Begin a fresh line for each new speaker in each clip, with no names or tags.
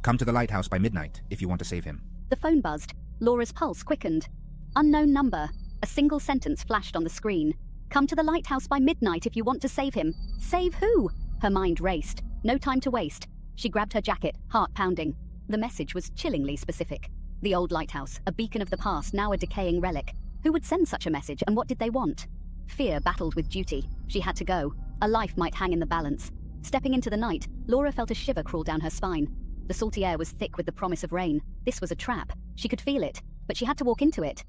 Come to the lighthouse by midnight if you want to save him.
The phone buzzed. Laura's pulse quickened. Unknown number. A single sentence flashed on the screen. Come to the lighthouse by midnight if you want to save him. Save who? Her mind raced. No time to waste. She grabbed her jacket, heart pounding. The message was chillingly specific. The old lighthouse, a beacon of the past, now a decaying relic. Who would send such a message, and what did they want? Fear battled with duty. She had to go. A life might hang in the balance. Stepping into the night, Laura felt a shiver crawl down her spine. The salty air was thick with the promise of rain. This was a trap. She could feel it, but she had to walk into it.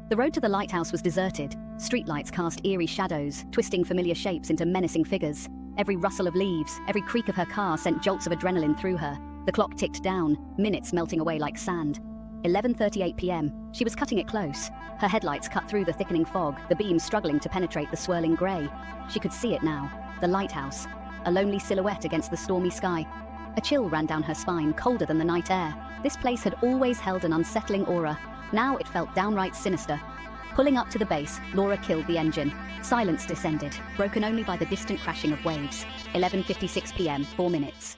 The road to the lighthouse was deserted. Streetlights cast eerie shadows, twisting familiar shapes into menacing figures. Every rustle of leaves, every creak of her car sent jolts of adrenaline through her. The clock ticked down, minutes melting away like sand. 11:38 p.m. She was cutting it close. Her headlights cut through the thickening fog, the beam struggling to penetrate the swirling grey. She could see it now. The lighthouse. A lonely silhouette against the stormy sky. A chill ran down her spine, colder than the night air. This place had always held an unsettling aura. Now it felt downright sinister. Pulling up to the base, Laura killed the engine. Silence descended, broken only by the distant crashing of waves. 11:56 p.m., 4 minutes.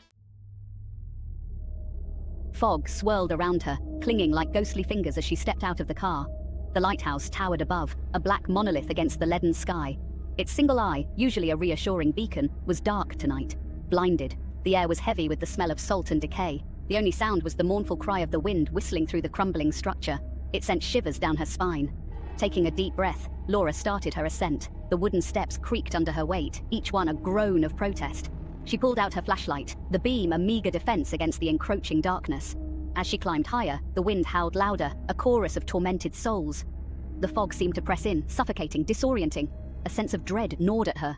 Fog swirled around her, clinging like ghostly fingers as she stepped out of the car. The lighthouse towered above, a black monolith against the leaden sky. Its single eye, usually a reassuring beacon, was dark tonight. Blinded. The air was heavy with the smell of salt and decay. The only sound was the mournful cry of the wind whistling through the crumbling structure. It sent shivers down her spine. Taking a deep breath, Laura started her ascent. The wooden steps creaked under her weight, each one a groan of protest. She pulled out her flashlight, the beam a meager defense against the encroaching darkness. As she climbed higher, the wind howled louder, a chorus of tormented souls. The fog seemed to press in, suffocating, disorienting. A sense of dread gnawed at her.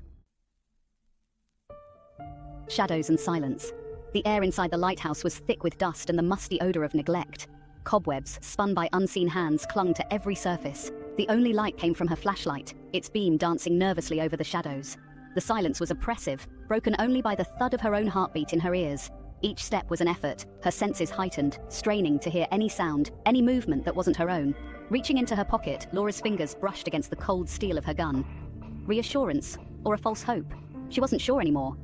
Shadows and silence. The air inside the lighthouse was thick with dust and the musty odor of neglect. Cobwebs, spun by unseen hands, clung to every surface. The only light came from her flashlight, its beam dancing nervously over the shadows. The silence was oppressive, broken only by the thud of her own heartbeat in her ears. Each step was an effort, her senses heightened, straining to hear any sound, any movement that wasn't her own. Reaching into her pocket, Laura's fingers brushed against the cold steel of her gun. Reassurance, or a false hope? She wasn't sure anymore.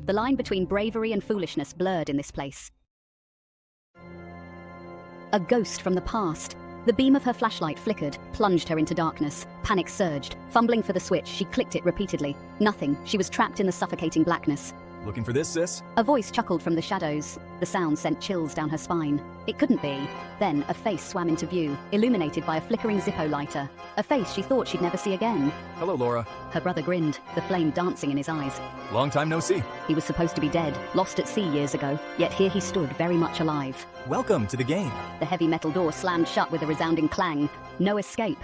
The line between bravery and foolishness blurred in this place. A ghost from the past. The beam of her flashlight flickered, plunged her into darkness. Panic surged. Fumbling for the switch, she clicked it repeatedly. Nothing. She was trapped in the suffocating blackness.
Looking for this, sis?
A voice chuckled from the shadows. The sound sent chills down her spine. It couldn't be. Then a face swam into view, illuminated by a flickering Zippo lighter. A face she thought she'd never see again.
Hello, Laura.
Her brother grinned, the flame dancing in his eyes.
Long time no see.
He was supposed to be dead, lost at sea years ago, yet here he stood, very much alive.
Welcome to the game.
The heavy metal door slammed shut with a resounding clang. No escape.